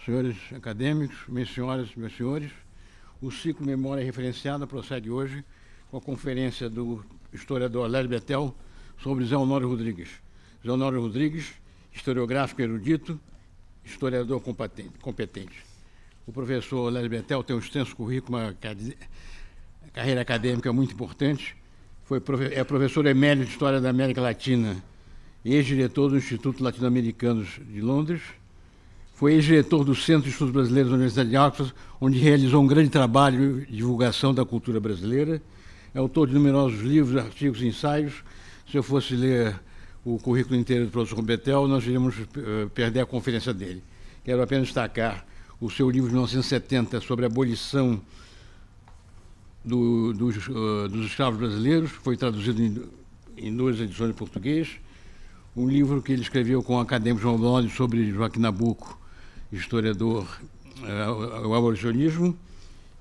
Senhores acadêmicos, minhas senhoras e meus senhores, o ciclo Memória Referenciada prossegue hoje com a conferência do historiador Lélio Bettel sobre Zé Honório Rodrigues. Zé Honório Rodrigues, historiográfico erudito, historiador competente. O professor Lélio Bettel tem um extenso currículo, uma carreira acadêmica muito importante. É professor emérito de História da América Latina e ex-diretor do Instituto Latino-Americano de Londres. Foi ex-diretor do Centro de Estudos Brasileiros da Universidade de Oxford, onde realizou um grande trabalho de divulgação da cultura brasileira. É autor de numerosos livros, artigos e ensaios. Se eu fosse ler o currículo inteiro do professor Bettel, nós iríamos perder a conferência dele. Quero apenas destacar o seu livro de 1970 sobre a abolição dos escravos brasileiros, que foi traduzido em 2 edições em português. Um livro que ele escreveu com o acadêmico João Blonde sobre Joaquim Nabuco, historiador, o abolicionismo,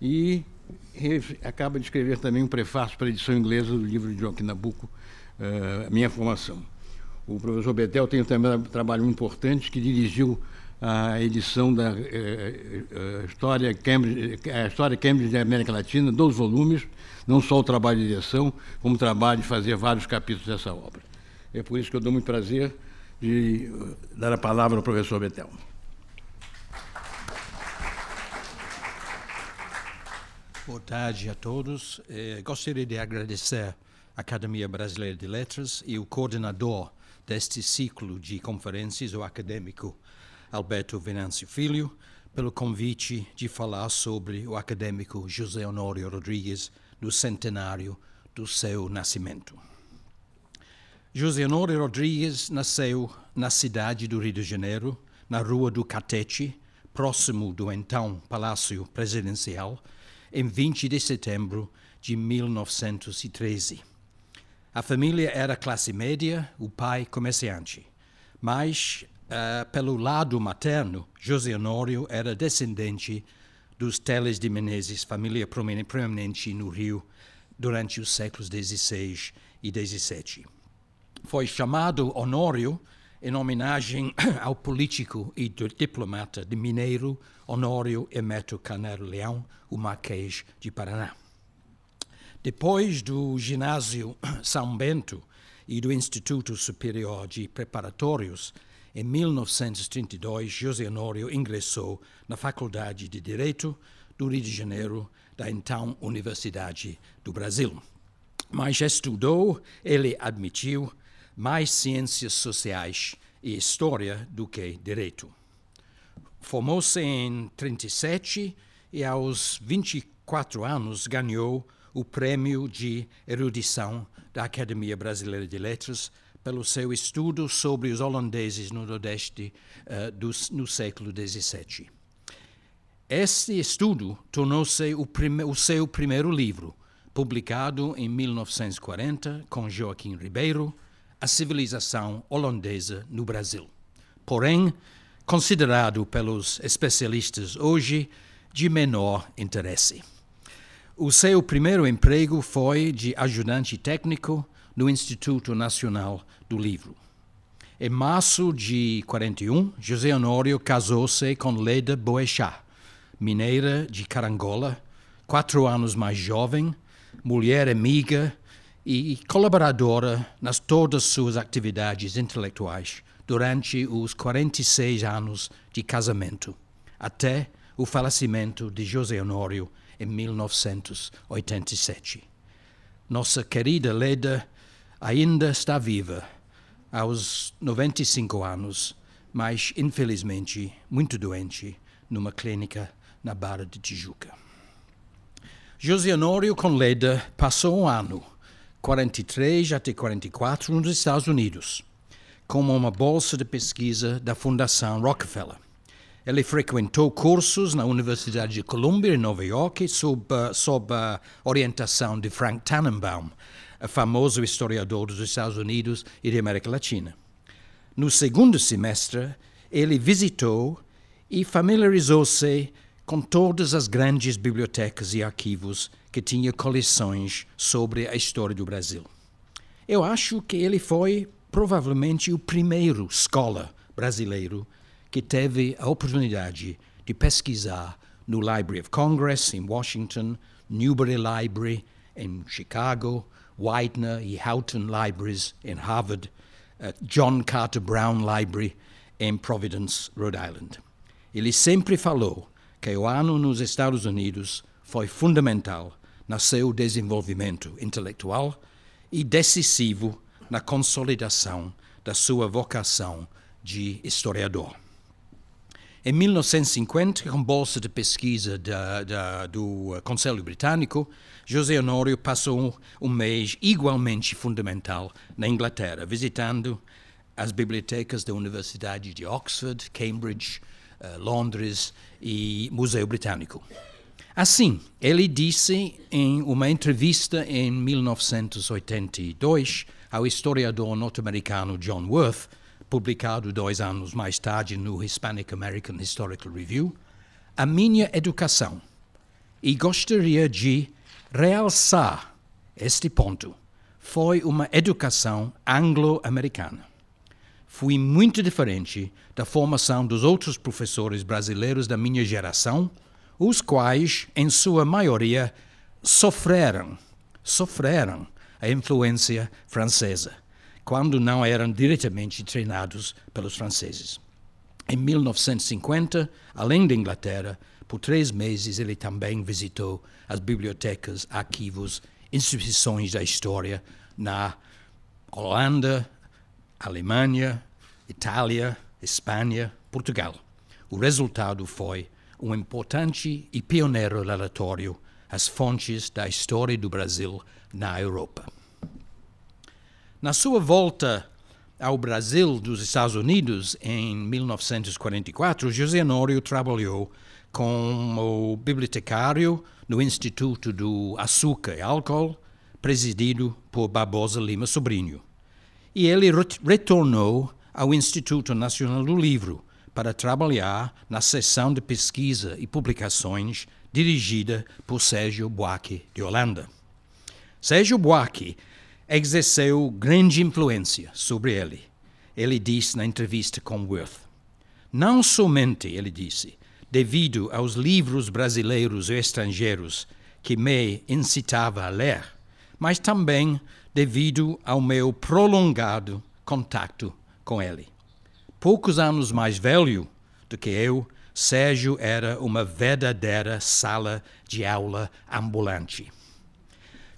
e acaba de escrever também um prefácio para a edição inglesa do livro de Joaquim Nabuco, Minha Formação. O professor Bettel tem também um trabalho importante que dirigiu a edição da História Cambridge da América Latina, 2 volumes, não só o trabalho de direção, como o trabalho de fazer vários capítulos dessa obra. É por isso que eu dou muito prazer de dar a palavra ao professor Bettel. Boa tarde a todos. Gostaria de agradecer à Academia Brasileira de Letras e o coordenador deste ciclo de conferências, o acadêmico Alberto Venâncio Filho, pelo convite de falar sobre o acadêmico José Honório Rodrigues no centenário do seu nascimento. José Honório Rodrigues nasceu na cidade do Rio de Janeiro, na Rua do Catete, próximo do então Palácio Presidencial, em 20 de setembro de 1913. A família era classe média, o pai comerciante, mas, pelo lado materno, José Honório era descendente dos Teles de Menezes, família proeminente no Rio durante os séculos XVI e XVII. Foi chamado Honório em homenagem ao político e diplomata de Mineiro Honório Hermeto Carneiro Leão, o Marquês de Paraná. Depois do ginásio São Bento e do Instituto Superior de Preparatórios, em 1932, José Honório ingressou na Faculdade de Direito do Rio de Janeiro, da então Universidade do Brasil. Mas estudou, ele admitiu, mais ciências sociais e história do que direito. Formou-se em 1937 e aos 24 anos ganhou o Prêmio de Erudição da Academia Brasileira de Letras pelo seu estudo sobre os holandeses no Nordeste no século XVII. Este estudo tornou-se o seu primeiro livro, publicado em 1940 com Joaquim Ribeiro, A Civilização Holandesa no Brasil. Porém, considerado pelos especialistas hoje de menor interesse. O seu primeiro emprego foi de ajudante técnico no Instituto Nacional do Livro. Em março de 1941, José Honório casou-se com Leda Boechat, mineira de Carangola, 4 anos mais jovem, mulher amiga e colaboradora nas todas suas atividades intelectuais durante os 46 anos de casamento, até o falecimento de José Honório em 1987. Nossa querida Leda ainda está viva, aos 95 anos, mas, infelizmente, muito doente, numa clínica na Barra de Tijuca. José Honório com Leda passou um ano, 43 até 44, nos Estados Unidos, como uma bolsa de pesquisa da Fundação Rockefeller. Ele frequentou cursos na Universidade de Columbia, em Nova York, sob a orientação de Frank Tannenbaum, famoso historiador dos Estados Unidos e da América Latina. No segundo semestre, ele visitou e familiarizou-se com todas as grandes bibliotecas e arquivos que tinham coleções sobre a história do Brasil. Eu acho que ele foi provavelmente o primeiro escola brasileiro que teve a oportunidade de pesquisar no Library of Congress, em Washington, Newberry Library, em Chicago, Widener e Houghton Libraries, em Harvard, John Carter Brown Library, em Providence, Rhode Island. Ele sempre falou que o ano nos Estados Unidos foi fundamental no seu desenvolvimento intelectual e decisivo na consolidação da sua vocação de historiador. Em 1950, com bolsa de pesquisa do Conselho Britânico, José Honório passou um mês igualmente fundamental na Inglaterra, visitando as bibliotecas da Universidade de Oxford, Cambridge, Londres e Museu Britânico. Assim, ele disse em uma entrevista em 1982 ao historiador norte-americano John Worth, publicado 2 anos mais tarde no Hispanic American Historical Review, a minha educação, e gostaria de realçar este ponto, foi uma educação anglo-americana. Fui muito diferente da formação dos outros professores brasileiros da minha geração, os quais, em sua maioria, sofreram a influência francesa, quando não eram diretamente treinados pelos franceses. Em 1950, além da Inglaterra, por 3 meses ele também visitou as bibliotecas, arquivos, instituições da história na Holanda, Alemanha, Itália, Espanha, Portugal. O resultado foi um importante e pioneiro relatório às fontes da história do Brasil na Europa. Na sua volta ao Brasil dos Estados Unidos em 1944, José Honório trabalhou como bibliotecário no Instituto do Açúcar e Álcool, presidido por Barbosa Lima Sobrinho. E ele retornou ao Instituto Nacional do Livro para trabalhar na seção de pesquisa e publicações dirigida por Sérgio Buarque de Holanda. Sérgio Buarque exerceu grande influência sobre ele. Ele disse na entrevista com Worth, não somente, ele disse, devido aos livros brasileiros e estrangeiros que me incitava a ler, mas também devido ao meu prolongado contato com ele. Poucos anos mais velho do que eu, Sérgio era uma verdadeira sala de aula ambulante.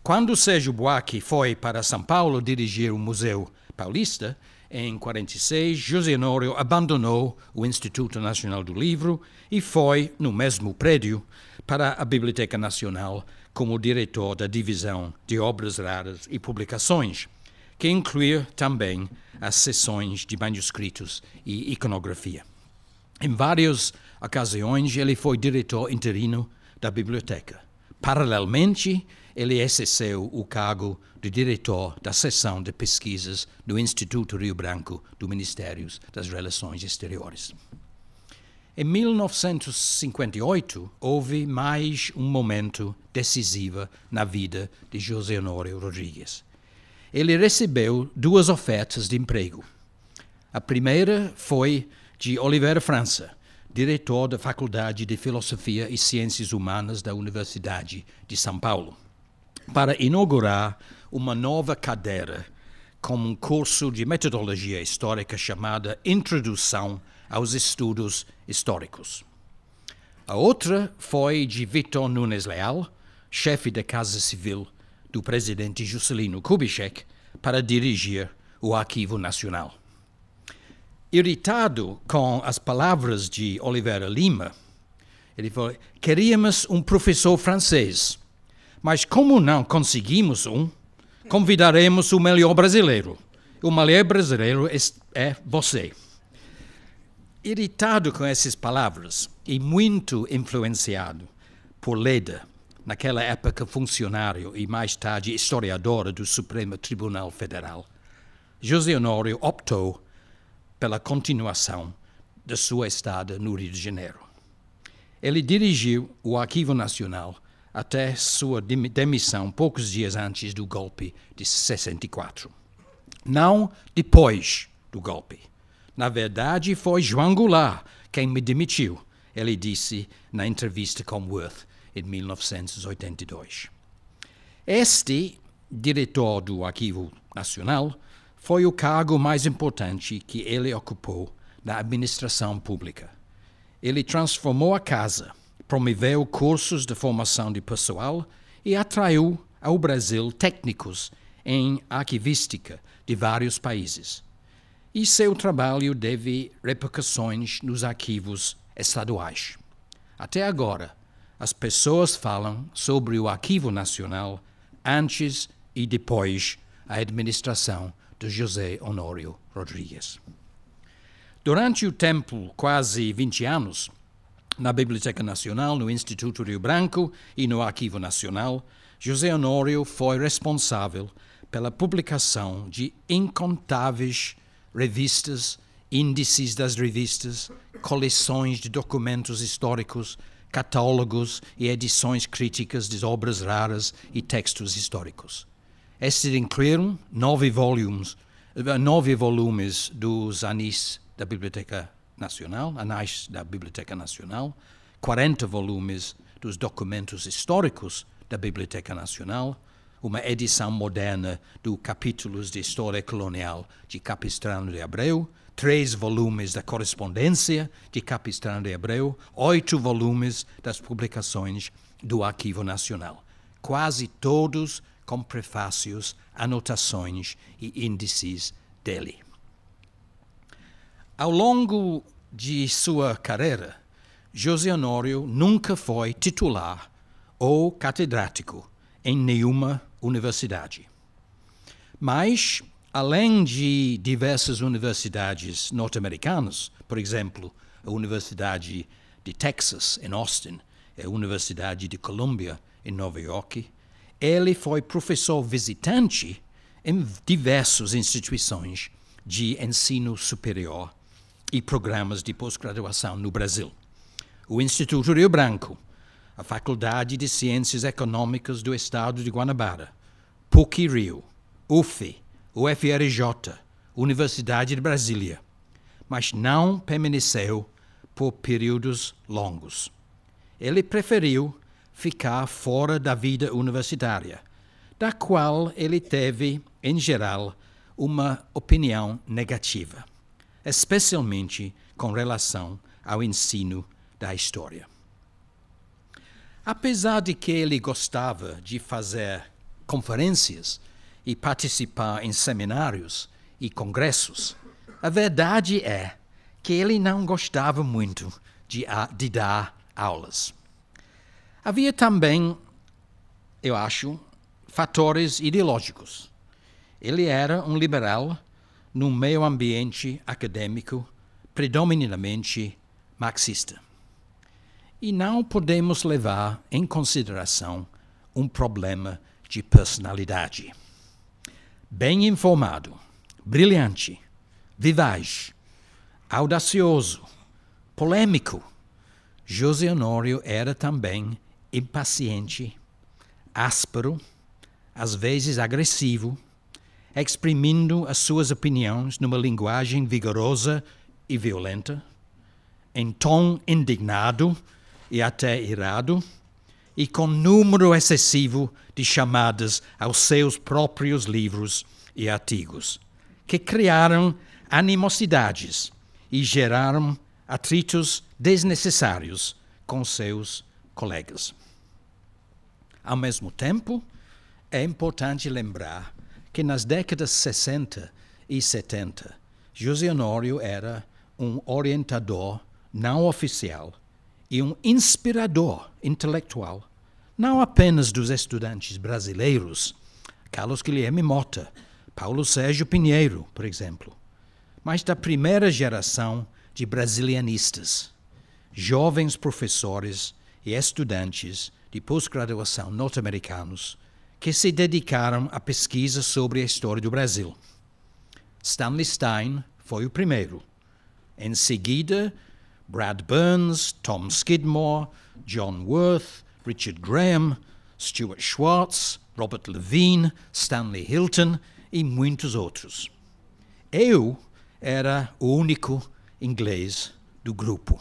Quando Sérgio Buarque foi para São Paulo dirigir o Museu Paulista, em 1946, José Honório abandonou o Instituto Nacional do Livro e foi, no mesmo prédio, para a Biblioteca Nacional como diretor da Divisão de Obras Raras e Publicações, que incluía também as seções de manuscritos e iconografia. Em várias ocasiões, ele foi diretor interino da biblioteca. Paralelamente, ele exerceu o cargo de diretor da seção de pesquisas do Instituto Rio Branco do Ministério das Relações Exteriores. Em 1958, houve mais um momento decisivo na vida de José Honório Rodrigues. Ele recebeu 2 ofertas de emprego. A primeira foi de Oliveira França, diretor da Faculdade de Filosofia e Ciências Humanas da Universidade de São Paulo, para inaugurar uma nova cadeira com um curso de metodologia histórica chamada Introdução aos Estudos Históricos. A outra foi de Vitor Nunes Leal, chefe da Casa Civil do presidente Juscelino Kubitschek, para dirigir o Arquivo Nacional. Irritado com as palavras de Oliveira Lima, ele falou, queríamos um professor francês, mas como não conseguimos convidaremos o melhor brasileiro. O melhor brasileiro é você. Irritado com essas palavras e muito influenciado por Leda, naquela época funcionário e mais tarde historiador do Supremo Tribunal Federal, José Honório optou pela continuação da sua estada no Rio de Janeiro. Ele dirigiu o Arquivo Nacional até sua demissão poucos dias antes do golpe de 64. Não depois do golpe. Na verdade, foi João Goulart quem me demitiu, ele disse na entrevista com Worth em 1982. Este diretor do Arquivo Nacional foi o cargo mais importante que ele ocupou na administração pública. Ele transformou a casa, promoveu cursos de formação de pessoal e atraiu ao Brasil técnicos em arquivística de vários países. E seu trabalho teve repercussões nos arquivos estaduais. Até agora, as pessoas falam sobre o Arquivo Nacional antes e depois da administração de José Honório Rodrigues. Durante o tempo, quase 20 anos, na Biblioteca Nacional, no Instituto Rio Branco e no Arquivo Nacional, José Honório foi responsável pela publicação de incontáveis revistas, índices das revistas, coleções de documentos históricos, catálogos e edições críticas de obras raras e textos históricos. Estes incluíram 9 volumes dos Anis da Biblioteca Nacional, 40 volumes dos documentos históricos da Biblioteca Nacional, uma edição moderna do Capítulos de História Colonial de Capistrano de Abreu, 3 volumes da correspondência de Capistrano de Abreu, 8 volumes das publicações do Arquivo Nacional, quase todos com prefácios, anotações e índices dele. Ao longo de sua carreira, José Honório nunca foi titular ou catedrático em nenhuma universidade. Mas, além de diversas universidades norte-americanas, por exemplo, a Universidade de Texas, em Austin, e a Universidade de Columbia, em Nova York, ele foi professor visitante em diversas instituições de ensino superior e programas de pós-graduação no Brasil. O Instituto Rio Branco, a Faculdade de Ciências Econômicas do Estado de Guanabara, PUC-Rio, UF, UFRJ, Universidade de Brasília, mas não permaneceu por períodos longos. Ele preferiu ficar fora da vida universitária, da qual ele teve, em geral, uma opinião negativa, especialmente com relação ao ensino da história. Apesar de que ele gostava de fazer conferências e participar em seminários e congressos, a verdade é que ele não gostava muito de dar aulas. Havia também, eu acho, fatores ideológicos. Ele era um liberal num meio ambiente acadêmico predominantemente marxista. E não podemos levar em consideração um problema de personalidade. Bem informado, brilhante, vivaz, audacioso, polêmico, José Honório era também impaciente, áspero, às vezes agressivo, exprimindo as suas opiniões numa linguagem vigorosa e violenta, em tom indignado e até irado, e com número excessivo de chamadas aos seus próprios livros e artigos, que criaram animosidades e geraram atritos desnecessários com seus colegas. Ao mesmo tempo, é importante lembrar que nas décadas 60 e 70, José Honório era um orientador não oficial e um inspirador intelectual, não apenas dos estudantes brasileiros, Carlos Guilherme Mota, Paulo Sérgio Pinheiro, por exemplo, mas da primeira geração de brasilianistas, jovens professores e estudantes de pós-graduação norte-americanos que se dedicaram à pesquisa sobre a história do Brasil. Stanley Stein foi o primeiro. Em seguida, Brad Burns, Tom Skidmore, John Worth, Richard Graham, Stuart Schwartz, Robert Levine, Stanley Hilton e muitos outros. Eu era o único inglês do grupo.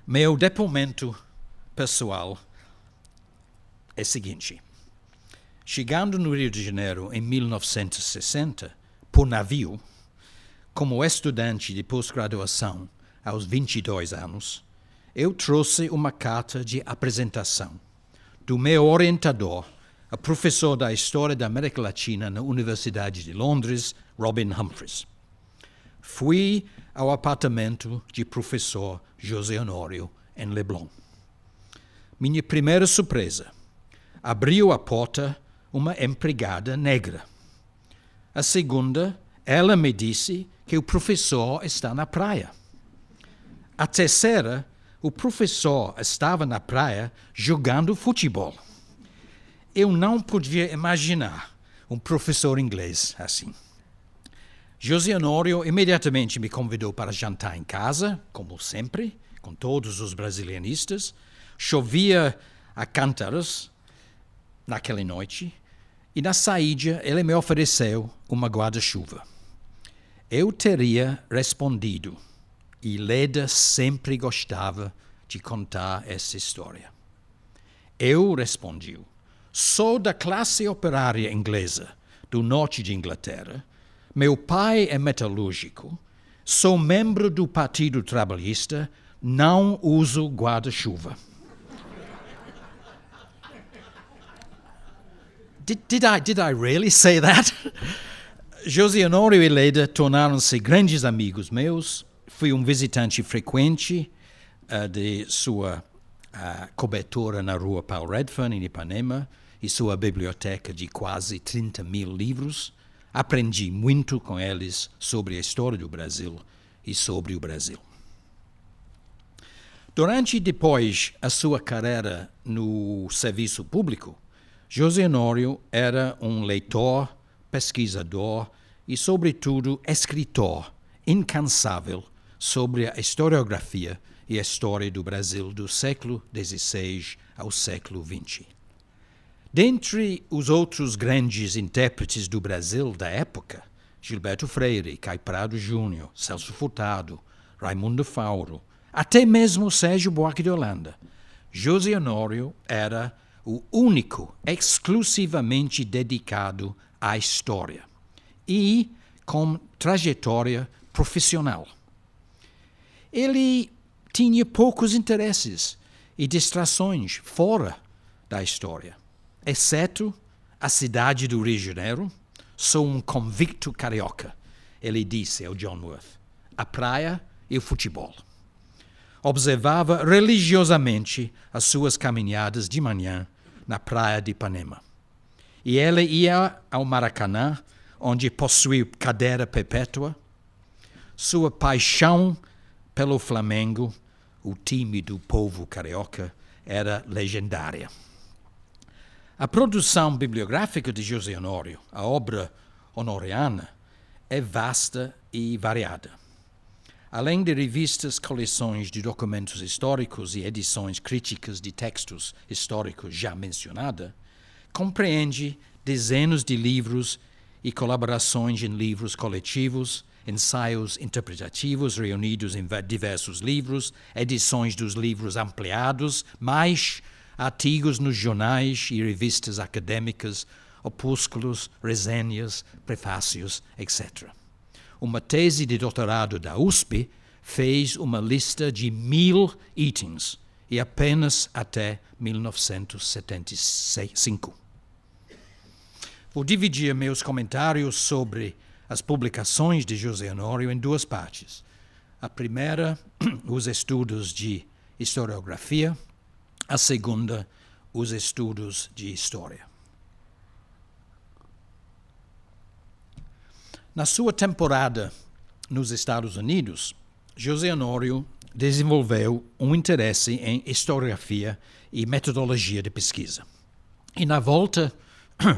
Meu depoimento pessoal é o seguinte. Chegando no Rio de Janeiro em 1960, por navio, como estudante de pós-graduação aos 22 anos, eu trouxe uma carta de apresentação do meu orientador, a professor da História da América Latina na Universidade de Londres, Robin Humphreys. Fui ao apartamento de professor José Honório, em Leblon. Minha primeira surpresa, abriu a porta uma empregada negra. A segunda, ela me disse que o professor está na praia. A terceira, o professor estava na praia jogando futebol. Eu não podia imaginar um professor inglês assim. José Honório imediatamente me convidou para jantar em casa, como sempre, com todos os brasilianistas. Chovia a cântaros naquela noite e na saída ele me ofereceu uma guarda-chuva. Eu teria respondido, e Leda sempre gostava de contar essa história. Eu respondi, sou da classe operária inglesa do norte de Inglaterra, meu pai é metalúrgico, sou membro do Partido Trabalhista, não uso guarda-chuva. Did I really say that? José Honório e Leda tornaram-se grandes amigos meus. Fui um visitante frequente de sua cobertura na rua Paul Redfern, em Ipanema, e sua biblioteca de quase 30.000 livros. Aprendi muito com eles sobre a história do Brasil e sobre o Brasil. Durante e depois a sua carreira no serviço público, José Honório era um leitor, pesquisador e, sobretudo, escritor incansável sobre a historiografia e a história do Brasil do século XVI ao século XX. Dentre os outros grandes intérpretes do Brasil da época, Gilberto Freire, Caio Prado Júnior, Celso Furtado, Raimundo Fauro, até mesmo Sérgio Buarque de Holanda, José Honório era o único exclusivamente dedicado à história e com trajetória profissional. Ele tinha poucos interesses e distrações fora da história, exceto a cidade do Rio de Janeiro. Sou um convicto carioca, ele disse ao John Worth, a praia e o futebol. Observava religiosamente as suas caminhadas de manhã na praia de Ipanema. E ele ia ao Maracanã, onde possuía cadeira perpétua. Sua paixão pelo Flamengo, o time do povo carioca, era legendária. A produção bibliográfica de José Honório, a obra honoriana, é vasta e variada. Além de revistas, coleções de documentos históricos e edições críticas de textos históricos já mencionada, compreende dezenas de livros e colaborações em livros coletivos, ensaios interpretativos reunidos em diversos livros, edições dos livros ampliados, mais artigos nos jornais e revistas acadêmicas, opúsculos, resenhas, prefácios, etc. Uma tese de doutorado da USP fez uma lista de 1.000 itens, e apenas até 1975. Vou dividir meus comentários sobre as publicações de José Honório em duas partes. A primeira, os estudos de historiografia. A segunda, os estudos de história. Na sua temporada nos Estados Unidos, José Honório desenvolveu um interesse em historiografia e metodologia de pesquisa. E na volta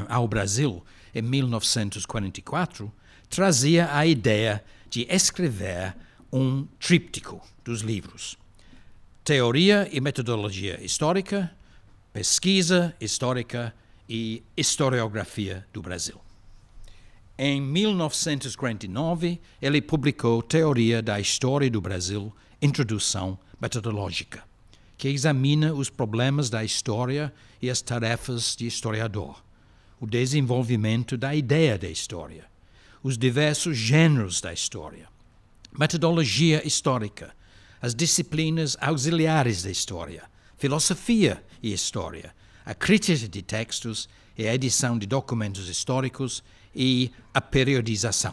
ao Brasil, em 1944, trazia a ideia de escrever um tríptico dos livros: Teoria e Metodologia Histórica, Pesquisa Histórica e Historiografia do Brasil. Em 1949, ele publicou Teoria da História do Brasil, Introdução Metodológica, que examina os problemas da história e as tarefas de historiador, o desenvolvimento da ideia da história, os diversos gêneros da história, metodologia histórica, as disciplinas auxiliares da história, filosofia e história, a crítica de textos e a edição de documentos históricos e a periodização.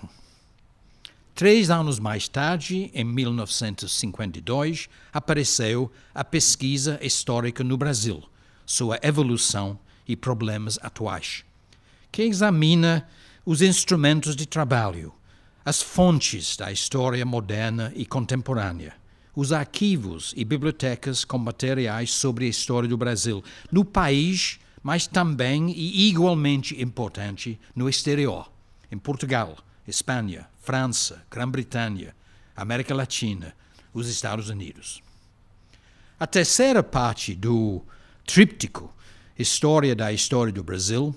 3 anos mais tarde, em 1952, apareceu a Pesquisa Histórica no Brasil, sua evolução e problemas atuais, que examina os instrumentos de trabalho, as fontes da história moderna e contemporânea, os arquivos e bibliotecas com materiais sobre a história do Brasil no país, mas também e igualmente importante no exterior, em Portugal, Espanha, França, Grã-Bretanha, América Latina, os Estados Unidos. A terceira parte do tríptico História da História do Brasil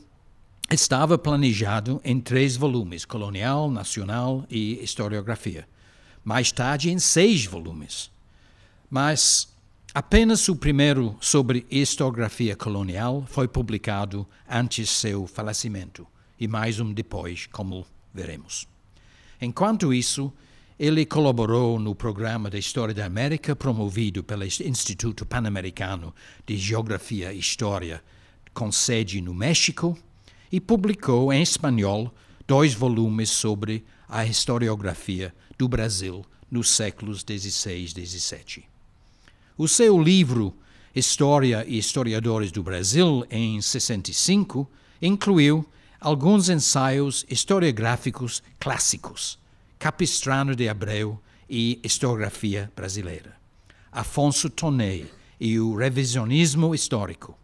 estava planejado em 3 volumes, Colonial, Nacional e Historiografia. Mais tarde em 6 volumes. Mas apenas o primeiro, sobre historiografia colonial, foi publicado antes seu falecimento, e mais um depois, como veremos. Enquanto isso, ele colaborou no programa de História da América promovido pelo Instituto Pan-Americano de Geografia e História, com sede no México, e publicou em espanhol 2 volumes sobre a historiografia do Brasil nos séculos XVI e XVII. O seu livro História e Historiadores do Brasil, em 65, incluiu alguns ensaios historiográficos clássicos, Capistrano de Abreu e Historiografia Brasileira, Afonso Tonei e o Revisionismo Histórico,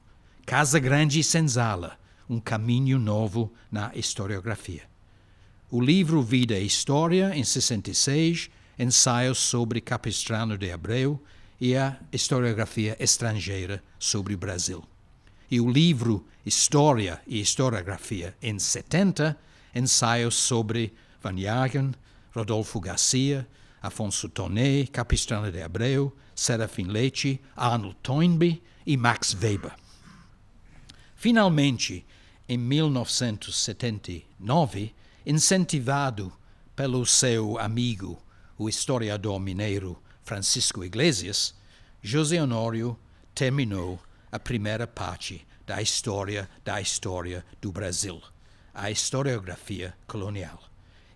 Casa Grande e Senzala, um caminho novo na historiografia. O livro Vida e História, em 66, ensaios sobre Capistrano de Abreu e a historiografia estrangeira sobre o Brasil. E o livro História e Historiografia, em 70, ensaios sobre Van Jagen, Rodolfo Garcia, Afonso Tonei, Capistrano de Abreu, Serafim Leite, Arnold Toynbee e Max Weber. Finalmente, em 1979, incentivado pelo seu amigo, o historiador mineiro Francisco Iglesias, José Honório terminou a primeira parte da história do Brasil, a historiografia colonial,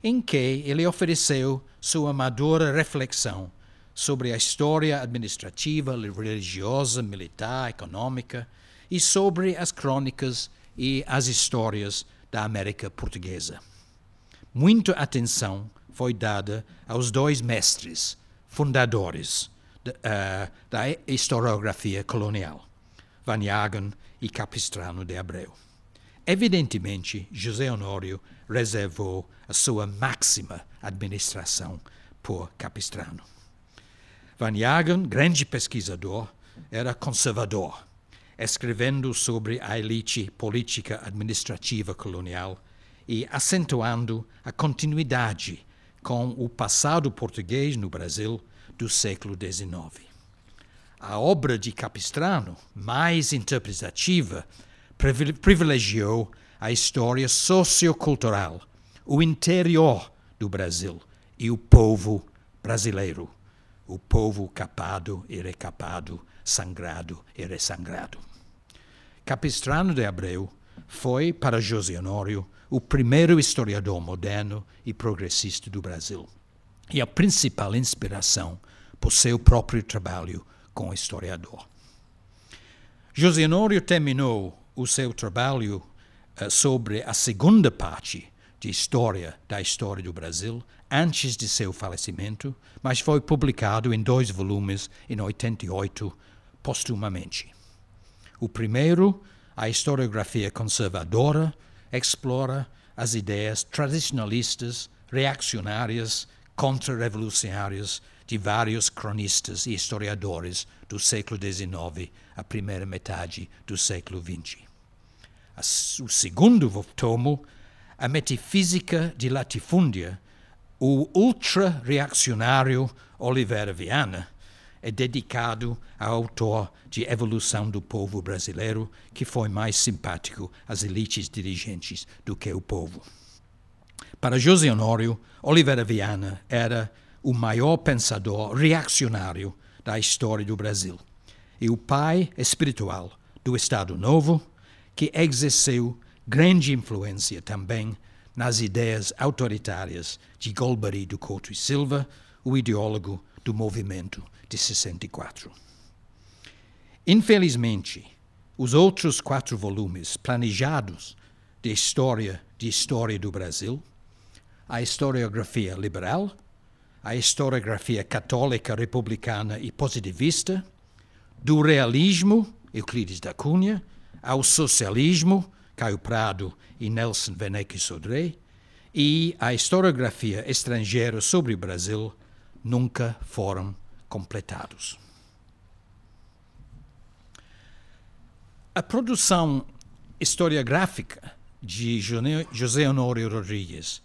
em que ele ofereceu sua madura reflexão sobre a história administrativa, religiosa, militar, econômica e sobre as crônicas e as histórias da América Portuguesa. Muita atenção foi dada aos 2 mestres fundadores da historiografia colonial, Van Jagen e Capistrano de Abreu. Evidentemente, José Honório reservou a sua máxima admiração por Capistrano. Van Jagen, grande pesquisador, era conservador, escrevendo sobre a elite política administrativa colonial e acentuando a continuidade com o passado português no Brasil do século XIX. A obra de Capistrano, mais interpretativa, privilegiou a história sociocultural, o interior do Brasil e o povo brasileiro, o povo capado e recapado, sangrado e ressangrado. Capistrano de Abreu foi, para José Honório, o primeiro historiador moderno e progressista do Brasil e a principal inspiração por seu próprio trabalho como historiador. José Honório terminou o seu trabalho sobre a segunda parte da história do Brasil antes de seu falecimento, mas foi publicado em 2 volumes em 88, postumamente. O primeiro, a historiografia conservadora, explora as ideias tradicionalistas, reacionárias, contra-revolucionárias de vários cronistas e historiadores do século XIX à primeira metade do século XX. O segundo tomo, a metafísica de latifúndia, o ultra-reacionário Oliveira Viana, é dedicado ao autor de Evolução do Povo Brasileiro, que foi mais simpático às elites dirigentes do que o povo. Para José Honório, Oliveira Viana era o maior pensador reacionário da história do Brasil e o pai espiritual do Estado Novo, que exerceu grande influência também nas ideias autoritárias de Golbery do Couto e Silva, o ideólogo do movimento de 64. Infelizmente, os outros 4 volumes planejados de história do Brasil, a historiografia liberal, a historiografia católica, republicana e positivista, do realismo, Euclides da Cunha, ao socialismo, Caio Prado e Nelson Werneck Sodré, e a historiografia estrangeira sobre o Brasil nunca foram completados. A produção historiográfica de José Honório Rodrigues,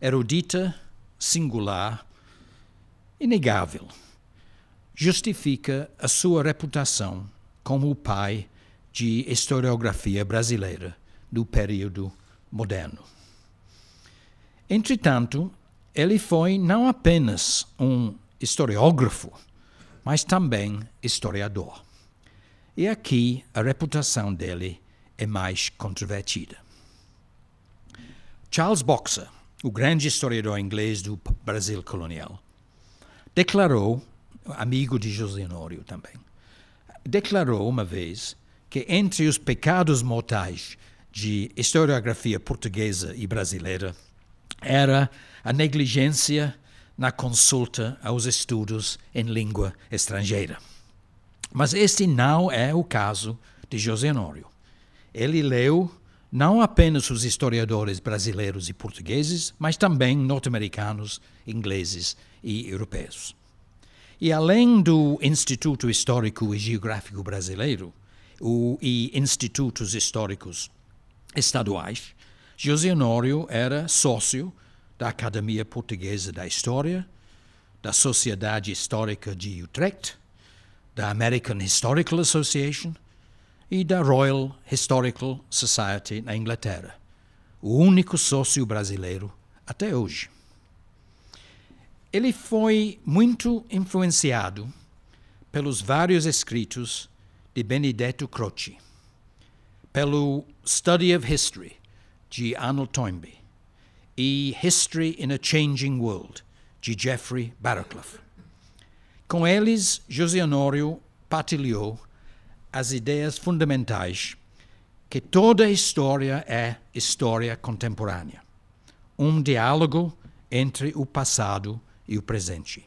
erudita, singular, inegável, justifica a sua reputação como o pai de historiografia brasileira do período moderno. Entretanto, ele foi não apenas um historiógrafo, mas também historiador. E aqui a reputação dele é mais controvertida. Charles Boxer, o grande historiador inglês do Brasil colonial, declarou, amigo de José Honório também, declarou uma vez que entre os pecados mortais de historiografia portuguesa e brasileira era a negligência na consulta aos estudos em língua estrangeira. Mas este não é o caso de José Honório. Ele leu não apenas os historiadores brasileiros e portugueses, mas também norte-americanos, ingleses e europeus. E além do Instituto Histórico e Geográfico Brasileiro e institutos históricos estaduais, José Honório era sócio da Academia Portuguesa da História, da Sociedade Histórica de Utrecht, da American Historical Association e da Royal Historical Society na Inglaterra, o único sócio brasileiro até hoje. Ele foi muito influenciado pelos vários escritos de Benedetto Croce, pelo Study of History, de Arnold Toynbee, e History in a Changing World, de Jeffrey Barraclough. Com eles, José Honório partilhou as ideias fundamentais que toda história é história contemporânea, um diálogo entre o passado e o presente.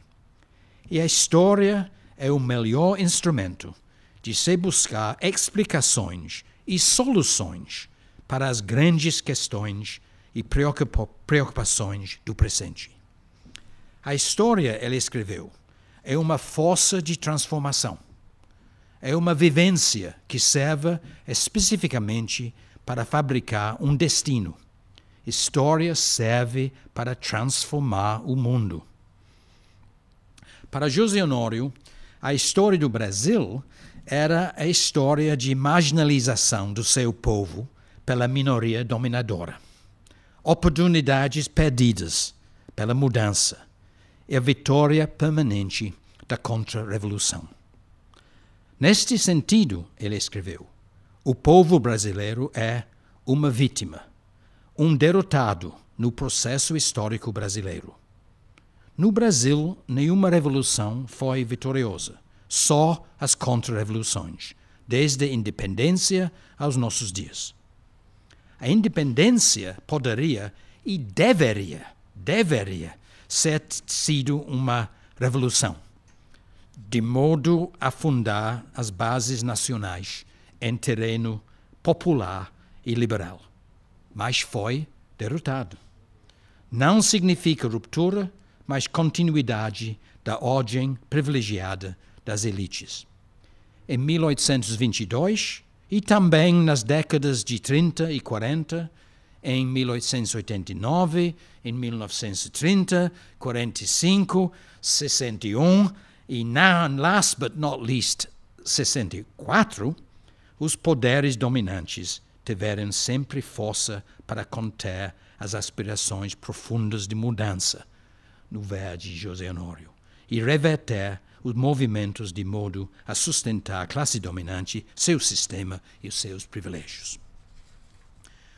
E a história é o melhor instrumento de se buscar explicações e soluções para as grandes questões e preocupações do presente. A história, ele escreveu, é uma força de transformação. É uma vivência que serve especificamente para fabricar um destino. História serve para transformar o mundo. Para José Honório, a história do Brasil era a história de marginalização do seu povo pela minoria dominadora. Oportunidades perdidas pela mudança e a vitória permanente da contra-revolução. Neste sentido, ele escreveu, o povo brasileiro é uma vítima, um derrotado no processo histórico brasileiro. No Brasil, nenhuma revolução foi vitoriosa, só as contra-revoluções, desde a independência aos nossos dias. A independência poderia e deveria ser sido uma revolução, de modo a fundar as bases nacionais em terreno popular e liberal. Mas foi derrotado. Não significa ruptura, mas continuidade da ordem privilegiada das elites. Em 1822 e também nas décadas de 30 e 40, em 1889, em 1930, 45, 61 e, last but not least, 64, os poderes dominantes tiveram sempre força para conter as aspirações profundas de mudança no ver de José Honório e reverter os movimentos de modo a sustentar a classe dominante, seu sistema e os seus privilégios.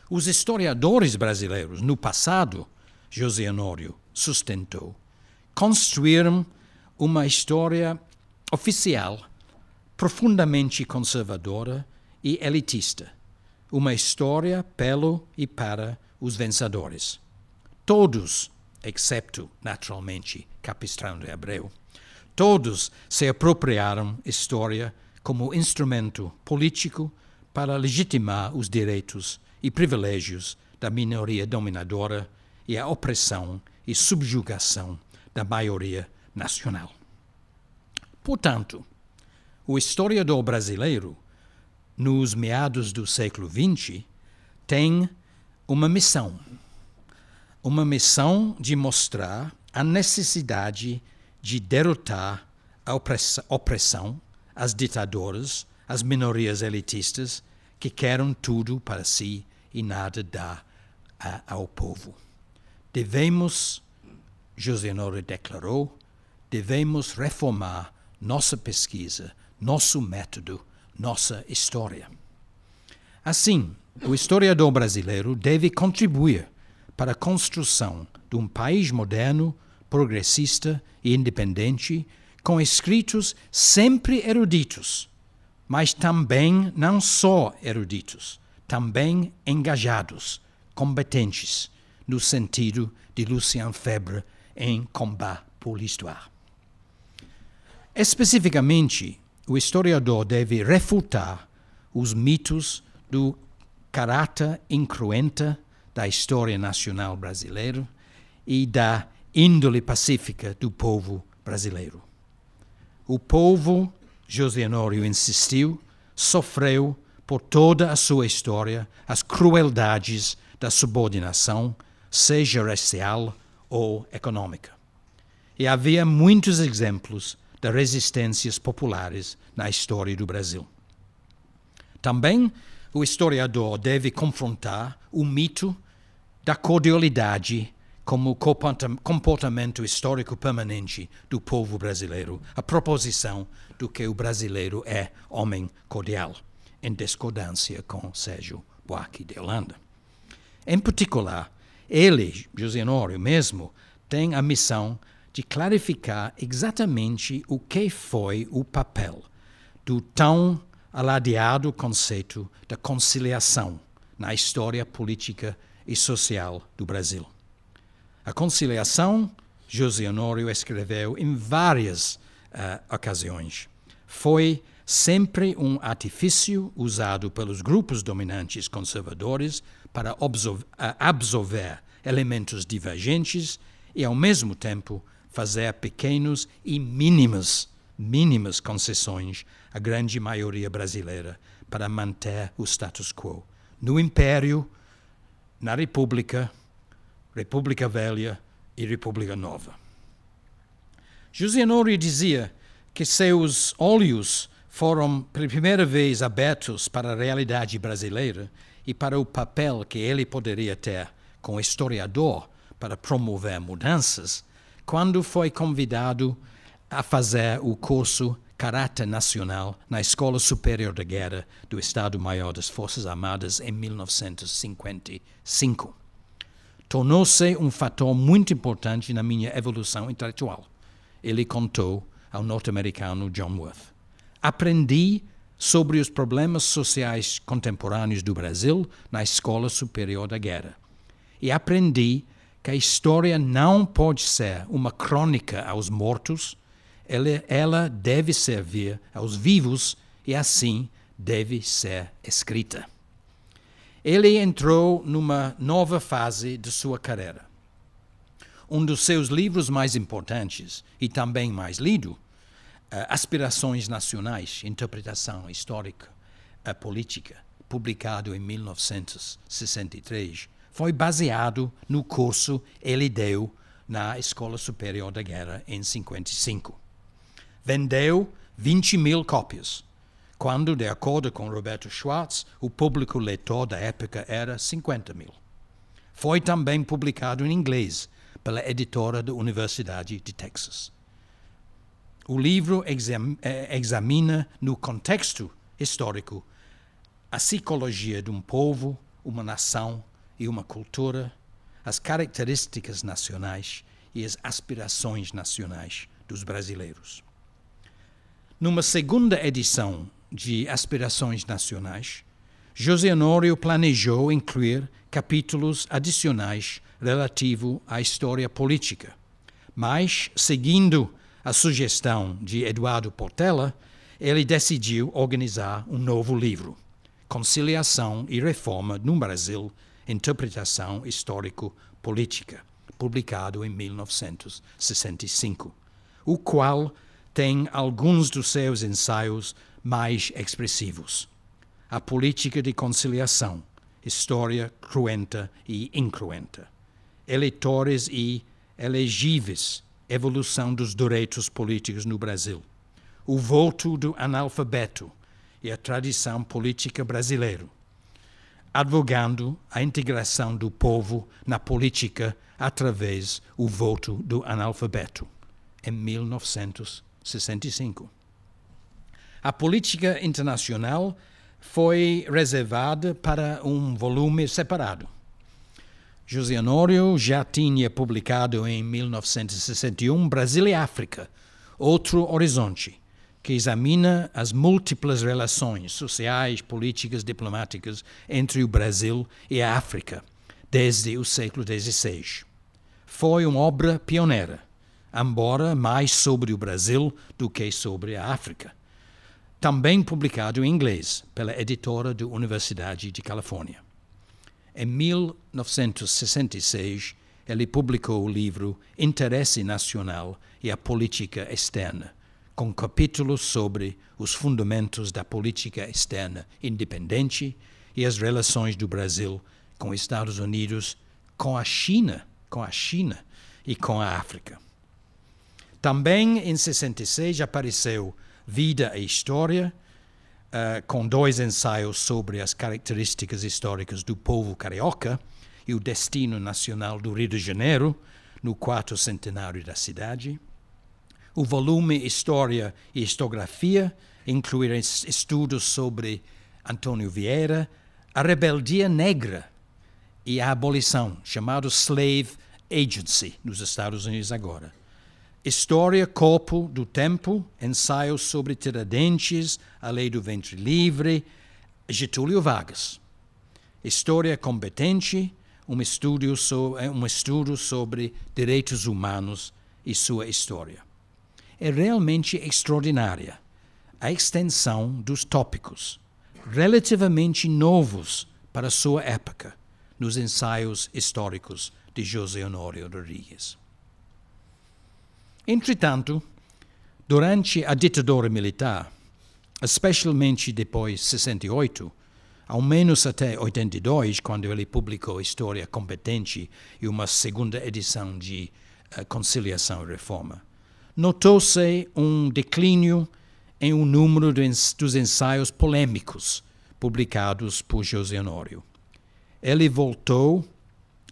Os historiadores brasileiros, no passado, José Honório sustentou, construíram uma história oficial profundamente conservadora e elitista, uma história pelo e para os vencedores. Todos, excepto, naturalmente, Capistrano de Abreu, todos se apropriaram história como instrumento político para legitimar os direitos e privilégios da minoria dominadora e a opressão e subjugação da maioria nacional. Portanto, o historiador brasileiro, nos meados do século XX, tem uma missão de mostrar a necessidade de derrotar a opressão, as ditaduras, as minorias elitistas que querem tudo para si e nada dar ao povo. Devemos, José Honório declarou, devemos reformar nossa pesquisa, nosso método, nossa história. Assim, o historiador brasileiro deve contribuir para a construção de um país moderno, progressista e independente, com escritos sempre eruditos, mas também não só eruditos, também engajados, competentes, no sentido de Lucien Febvre em Combat pour l'Histoire. Especificamente, o historiador deve refutar os mitos do caráter incruenta da história nacional brasileira e da índole pacífica do povo brasileiro. O povo, José Honório insistiu, sofreu por toda a sua história as crueldades da subordinação, seja racial ou econômica. E havia muitos exemplos de resistências populares na história do Brasil. Também o historiador deve confrontar o mito da cordialidade como comportamento histórico permanente do povo brasileiro, a proposição do que o brasileiro é homem cordial, em discordância com Sérgio Buarque de Holanda. Em particular, ele, José Honório mesmo, tem a missão de clarificar exatamente o que foi o papel do tão alardeado conceito da conciliação na história política e social do Brasil. A conciliação, José Honório escreveu em várias ocasiões, foi sempre um artifício usado pelos grupos dominantes conservadores para absorver elementos divergentes e, ao mesmo tempo, fazer pequenos e mínimas concessões à grande maioria brasileira para manter o status quo no Império, na República, República Velha e República Nova. José Honório dizia que seus olhos foram pela primeira vez abertos para a realidade brasileira e para o papel que ele poderia ter como historiador para promover mudanças, quando foi convidado a fazer o curso Caráter Nacional na Escola Superior da Guerra do Estado-Maior das Forças Armadas em 1955. Tornou-se um fator muito importante na minha evolução intelectual. Ele contou ao norte-americano John Worth. Aprendi sobre os problemas sociais contemporâneos do Brasil na Escola Superior da Guerra. e aprendi que a história não pode ser uma crônica aos mortos, ela deve servir aos vivos e assim deve ser escrita. Ele entrou numa nova fase de sua carreira. Um dos seus livros mais importantes e também mais lido, Aspirações Nacionais, Interpretação Histórica Política, publicado em 1963, foi baseado no curso ele deu na Escola Superior da Guerra em 1955. Vendeu 20.000 cópias, quando, de acordo com Roberto Schwartz, o público leitor da época era 50.000. Foi também publicado em inglês pela editora da Universidade de Texas. O livro examina, no contexto histórico, a psicologia de um povo, uma nação e uma cultura, as características nacionais e as aspirações nacionais dos brasileiros. Numa segunda edição de Aspirações Nacionais, José Honório planejou incluir capítulos adicionais relativo à história política, mas, seguindo a sugestão de Eduardo Portela, ele decidiu organizar um novo livro, Conciliação e Reforma no Brasil, Interpretação Histórico-Política, publicado em 1965, o qual tem alguns dos seus ensaios mais expressivos. A Política de Conciliação, História Cruenta e Incruenta, Eleitores e Elegíveis, Evolução dos Direitos Políticos no Brasil, O Voto do Analfabeto e a Tradição Política Brasileira, advogando a integração do povo na política através do voto do analfabeto, em 1965. A política internacional foi reservada para um volume separado. José Honório já tinha publicado em 1961 Brasil e África, Outro Horizonte, que examina as múltiplas relações sociais, políticas, diplomáticas entre o Brasil e a África, desde o século XVI. Foi uma obra pioneira, embora mais sobre o Brasil do que sobre a África. Também publicado em inglês pela editora da Universidade de Califórnia. Em 1966, ele publicou o livro Interesse Nacional e a Política Externa, com capítulos sobre os fundamentos da política externa independente e as relações do Brasil com os Estados Unidos, com a China e com a África. Também em 66 apareceu Vida e História, com 2 ensaios sobre as características históricas do povo carioca e o destino nacional do Rio de Janeiro, no 4º centenário da cidade. O volume História e Historiografia inclui estudos sobre Antônio Vieira, a rebeldia negra e a abolição, chamado Slave Agency, nos Estados Unidos agora. História, Corpo do Tempo, ensaios sobre Tiradentes, a Lei do Ventre Livre, Getúlio Vargas. História Competente, um estudo sobre direitos humanos e sua história. É realmente extraordinária a extensão dos tópicos, relativamente novos para sua época, nos ensaios históricos de José Honório Rodrigues. Entretanto, durante a ditadura militar, especialmente depois de 68, ao menos até 82, quando ele publicou História Competente e uma segunda edição de Conciliação e Reforma, notou-se um declínio em um número dos ensaios polêmicos publicados por José Honório. Ele voltou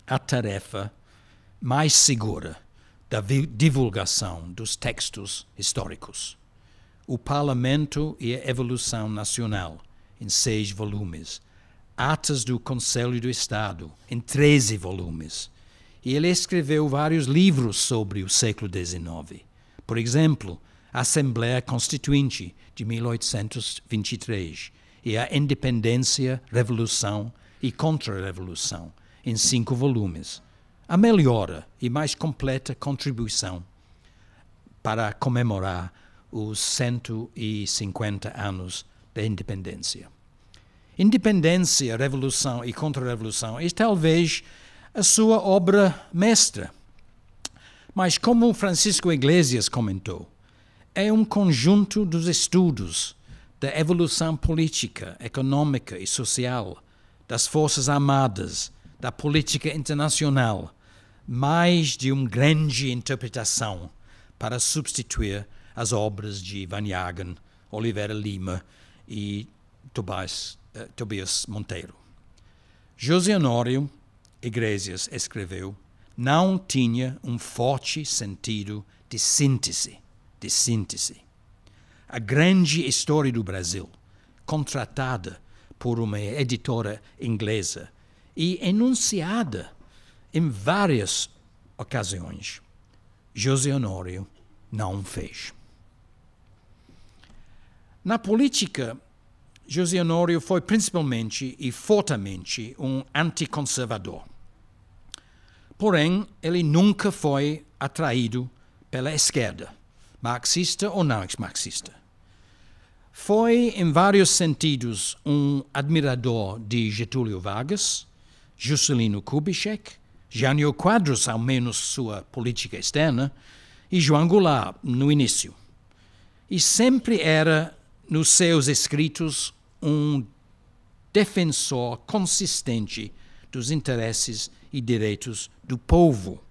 à tarefa mais segura da divulgação dos textos históricos. O Parlamento e a Evolução Nacional, em 6 volumes. Atas do Conselho do Estado, em 13 volumes. E ele escreveu vários livros sobre o século XIX. Por exemplo, a Assembleia Constituinte, de 1823, e a Independência, Revolução e Contra-Revolução, em 5 volumes, a melhor e mais completa contribuição para comemorar os 150 anos da independência. Independência, Revolução e Contra-Revolução é talvez a sua obra mestra. Mas, como Francisco Iglesias comentou, é um conjunto dos estudos da evolução política, econômica e social, das Forças Armadas, da política internacional, mais de uma grande interpretação para substituir as obras de Vanhagen, Oliveira Lima e Tobias Monteiro. José Honório Iglesias escreveu, não tinha um forte sentido de síntese. A grande história do Brasil, contratada por uma editora inglesa e enunciada em várias ocasiões, José Honório não fez. Na política, José Honório foi principalmente e fortemente um anticonservador. Porém, ele nunca foi atraído pela esquerda, marxista ou não marxista. Foi, em vários sentidos, um admirador de Getúlio Vargas, Juscelino Kubitschek, Jânio Quadros, ao menos sua política externa, e João Goulart, no início. E sempre era, nos seus escritos, um defensor consistente dos interesses e direitos do povo.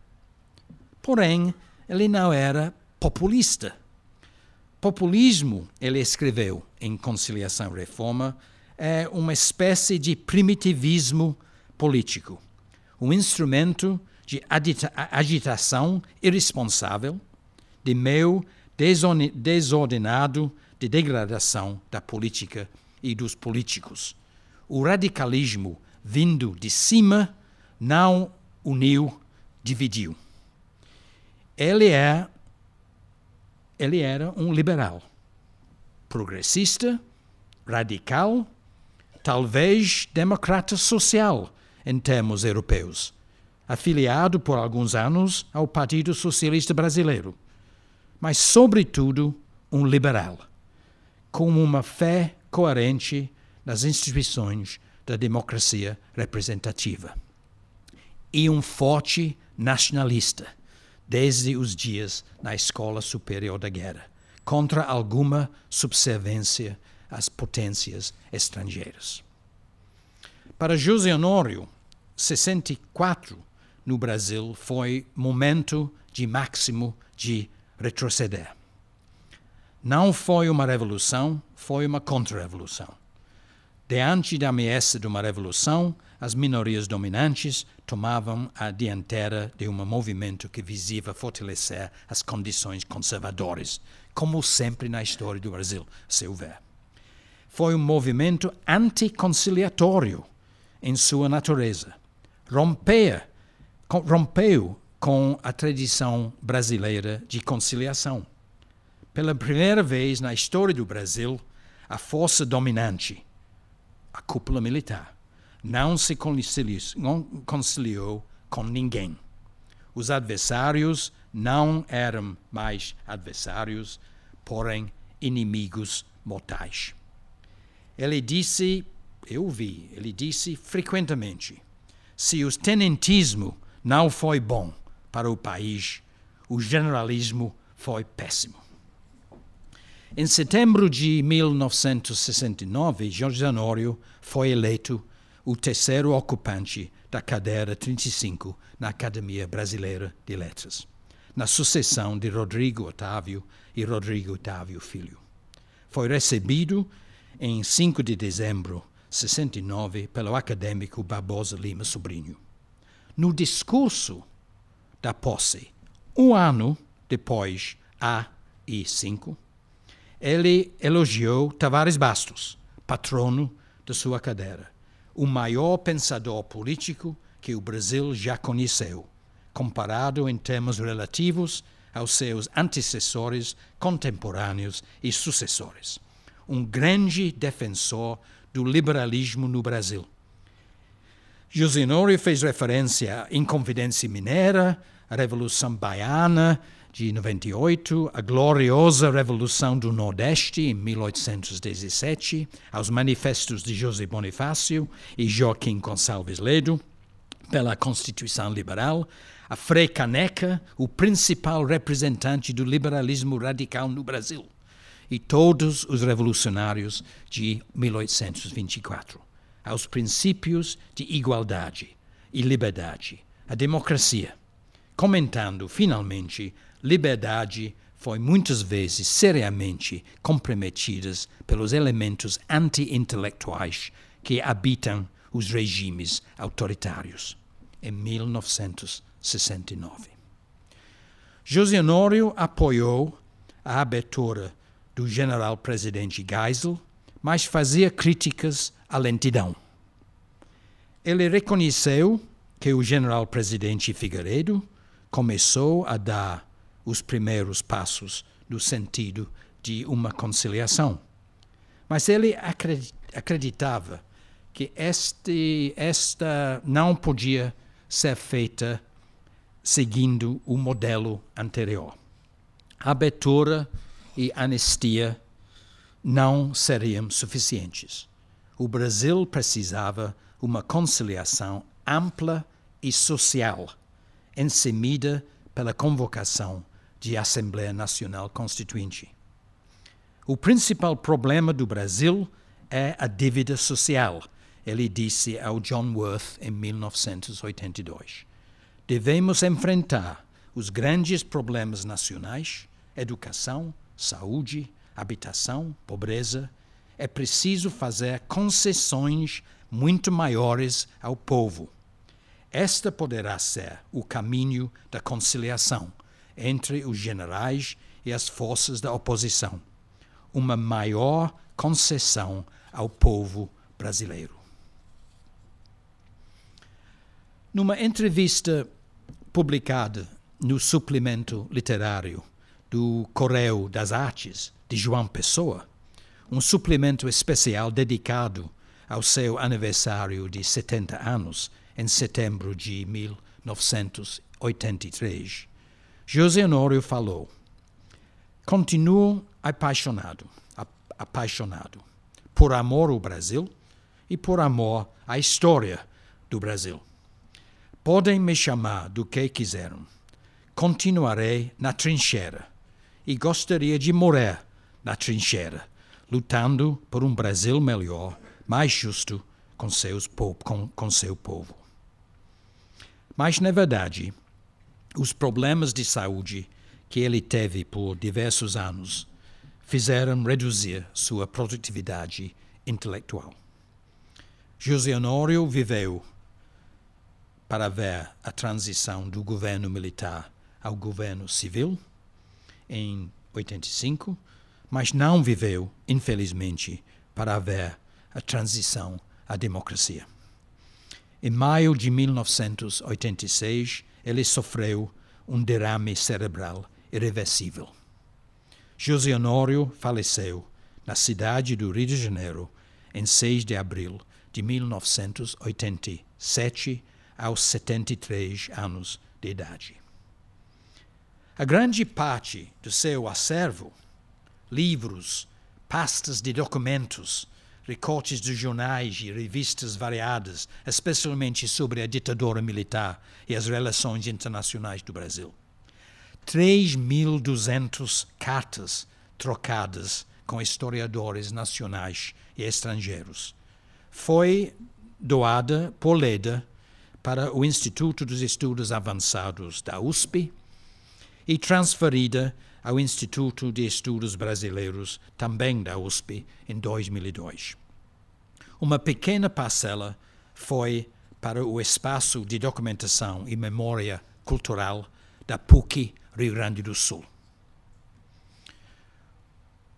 Porém, ele não era populista. Populismo, ele escreveu em Conciliação e Reforma, é uma espécie de primitivismo político, um instrumento de agitação irresponsável, de meio desordenado de degradação da política e dos políticos. O radicalismo vindo de cima não uniu, dividiu. Ele era um liberal, progressista, radical, talvez democrata social em termos europeus, afiliado por alguns anos ao Partido Socialista Brasileiro, mas, sobretudo, um liberal, com uma fé coerente nas instituições da democracia representativa. E um forte nacionalista, desde os dias na Escola Superior da Guerra, contra alguma subserviência às potências estrangeiras. Para José Honório, 64 no Brasil foi momento de máximo de retroceder. Não foi uma revolução, foi uma contra-revolução. Diante da ameaça de uma revolução, as minorias dominantes tomavam a dianteira de um movimento que visava fortalecer as condições conservadoras, como sempre na história do Brasil, se houver. Foi um movimento anticonciliatório em sua natureza. Rompeu com a tradição brasileira de conciliação. Pela primeira vez na história do Brasil, a força dominante, a cúpula militar, não se conciliou com ninguém. Os adversários não eram mais adversários, porém inimigos mortais. Ele disse frequentemente, se o tenentismo não foi bom para o país, o generalismo foi péssimo. Em setembro de 1969, José Honório foi eleito o terceiro ocupante da cadeira 35 na Academia Brasileira de Letras, na sucessão de Rodrigo Otávio e Rodrigo Otávio Filho. Foi recebido em 5 de dezembro de 69 pelo acadêmico Barbosa Lima Sobrinho. No discurso da posse, um ano depois, AI-5, ele elogiou Tavares Bastos, patrono de sua cadeira, o maior pensador político que o Brasil já conheceu, comparado em termos relativos aos seus antecessores contemporâneos e sucessores. Um grande defensor do liberalismo no Brasil. José Honório fez referência à Inconfidência Mineira, à Revolução Baiana de 98, a gloriosa Revolução do Nordeste em 1817, aos manifestos de José Bonifácio e Joaquim Gonçalves Ledo pela Constituição Liberal, a Frei Caneca, o principal representante do liberalismo radical no Brasil, e todos os revolucionários de 1824, aos princípios de igualdade e liberdade, a democracia, comentando, finalmente, liberdade foi muitas vezes seriamente comprometida pelos elementos anti-intelectuais que habitam os regimes autoritários, em 1969. José Honório apoiou a abertura do general-presidente Geisel, mas fazia críticas à lentidão. Ele reconheceu que o general-presidente Figueiredo começou a dar os primeiros passos no sentido de uma conciliação. Mas ele acreditava que esta não podia ser feita seguindo o modelo anterior. Abertura e anistia não seriam suficientes. O Brasil precisava uma conciliação ampla e social, ensemida pela convocação de Assembleia Nacional Constituinte. O principal problema do Brasil é a dívida social, ele disse ao John Worth em 1982. Devemos enfrentar os grandes problemas nacionais, educação, saúde, habitação, pobreza. É preciso fazer concessões muito maiores ao povo. Esta poderá ser o caminho da conciliação entre os generais e as forças da oposição. Uma maior concessão ao povo brasileiro. Numa entrevista publicada no suplemento literário do Correio das Artes de João Pessoa, um suplemento especial dedicado ao seu aniversário de 70 anos, em setembro de 1983, José Honório falou: continuo apaixonado por amor ao Brasil e por amor à história do Brasil. Podem me chamar do que quiserem. Continuarei na trincheira e gostaria de morrer na trincheira, lutando por um Brasil melhor, mais justo com seu povo. Mas, na verdade, os problemas de saúde que ele teve por diversos anos fizeram reduzir sua produtividade intelectual. José Honório viveu para ver a transição do governo militar ao governo civil em 85, mas não viveu, infelizmente, para ver a transição à democracia. Em maio de 1986, ele sofreu um derrame cerebral irreversível. José Honório faleceu na cidade do Rio de Janeiro em 6 de abril de 1987, aos 73 anos de idade. A grande parte do seu acervo, livros, pastas de documentos, recortes de jornais e revistas variadas, especialmente sobre a ditadura militar e as relações internacionais do Brasil. 3.200 cartas trocadas com historiadores nacionais e estrangeiros. Foi doada por Leda para o Instituto dos Estudos Avançados da USP e transferida ao Instituto de Estudos Brasileiros, também da USP, em 2002. Uma pequena parcela foi para o Espaço de Documentação e Memória Cultural da PUC Rio Grande do Sul.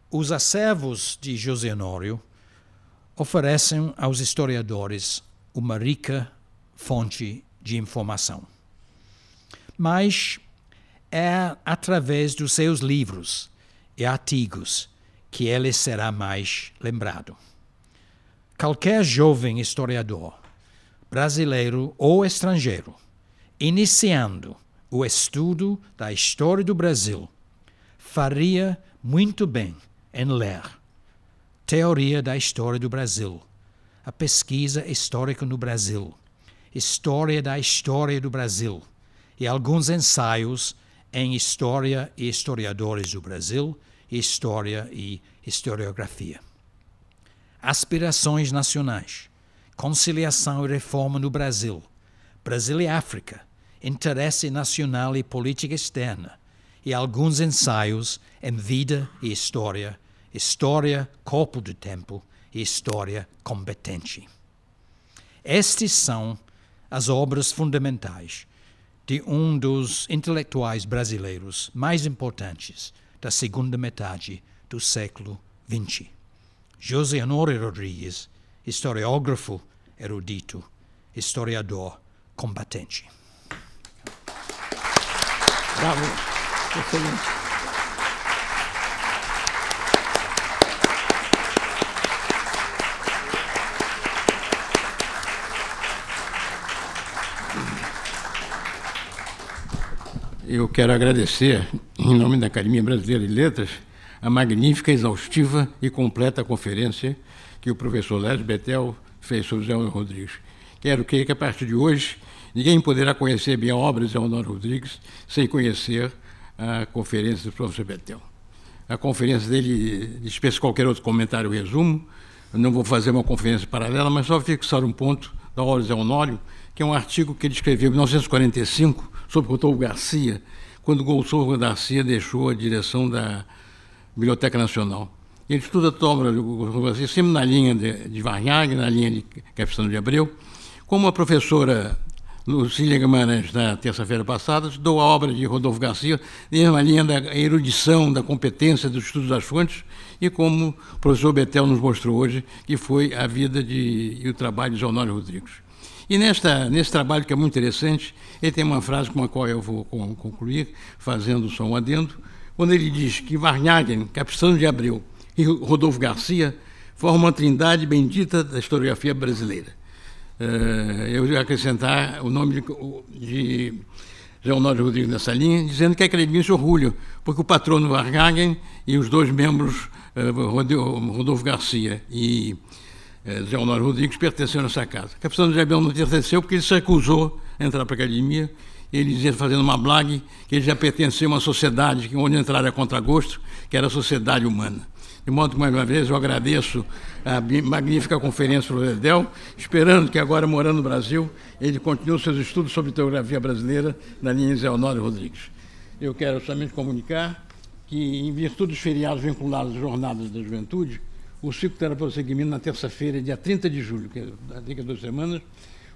Os acervos de José Honório oferecem aos historiadores uma rica fonte de informação. Mas é através dos seus livros e artigos que ele será mais lembrado. Qualquer jovem historiador brasileiro ou estrangeiro, iniciando o estudo da história do Brasil, faria muito bem em ler Teoria da História do Brasil, a pesquisa histórica no Brasil, História da História do Brasil e alguns ensaios em História e Historiadores do Brasil, História e Historiografia. Aspirações nacionais, conciliação e reforma no Brasil, Brasil e África, interesse nacional e política externa, e alguns ensaios em vida e história, história, corpo do tempo e história competente. Estas são as obras fundamentais de um dos intelectuais brasileiros mais importantes da segunda metade do século XX. José Honório Rodrigues, historiógrafo erudito, historiador combatente. Bravo, excelente. Eu quero agradecer, em nome da Academia Brasileira de Letras, a magnífica, exaustiva e completa conferência que o professor Lérgio Bettel fez sobre Zé Honório Rodrigues. Quero que a partir de hoje, ninguém poderá conhecer bem a obra de Zé Honório Rodrigues sem conhecer a conferência do professor Bettel. A conferência dele dispensa qualquer outro comentário ou resumo. Eu não vou fazer uma conferência paralela, mas só fixar um ponto da obra de Zé Honório, que é um artigo que ele escreveu em 1945 sobre Rodolfo Garcia, quando Rodolfo Garcia deixou a direção da Biblioteca Nacional. Ele estuda toda a obra do Rodolfo Garcia, sempre na linha de Varnhagen, na linha de Capistrano de Abreu. Como a professora Lucília Guimarães, na terça-feira passada, estudou a obra de Rodolfo Garcia, na linha da erudição, da competência, do estudo das fontes, e como o professor Bettel nos mostrou hoje, que foi a vida e o trabalho de Zé Honório Rodrigues. E nesse trabalho, que é muito interessante, ele tem uma frase com a qual eu vou concluir, fazendo só um adendo, quando ele diz que Varnhagen, Capistrano de Abreu e Rodolfo Garcia formam uma trindade bendita da historiografia brasileira. Eu ia acrescentar o nome de Zé Honório Rodrigues nessa linha, dizendo que acredito esse orgulho, porque o patrono Varnhagen e os dois membros, Rodolfo Garcia e Zé Honório Rodrigues, pertenciam a essa casa. Capistrano de Abreu não pertenceu porque ele se recusou a entrar para a academia. Ele dizia, fazendo uma blague, que ele já pertencia a uma sociedade onde entrar a contragosto, que era a sociedade humana. De modo que, mais uma vez, eu agradeço a magnífica conferência do Bettel, esperando que agora, morando no Brasil, ele continue seus estudos sobre historiografia brasileira na linha de Zé Honório Rodrigues. Eu quero somente comunicar que, em virtude dos feriados vinculados às Jornadas da Juventude, o ciclo terá prosseguimento na terça-feira, dia 30 de julho, que é daqui a 2 semanas.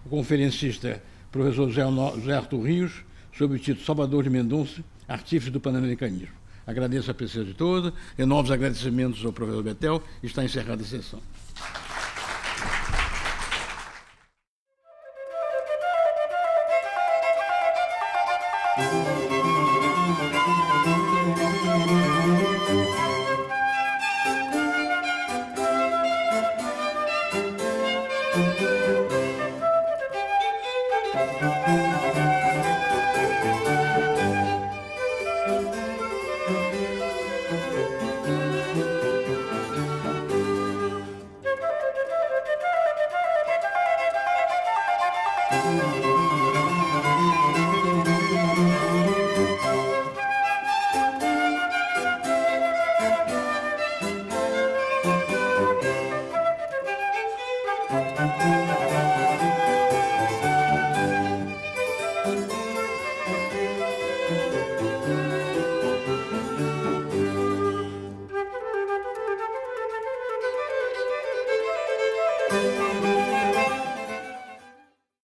O conferencista, professor José Arthur Rios, sob o título Salvador de Mendonça, Artífice do Pan-Americanismo. Agradeço a presença de todos, e novos agradecimentos ao professor Bettel. Está encerrada a sessão. Thank you.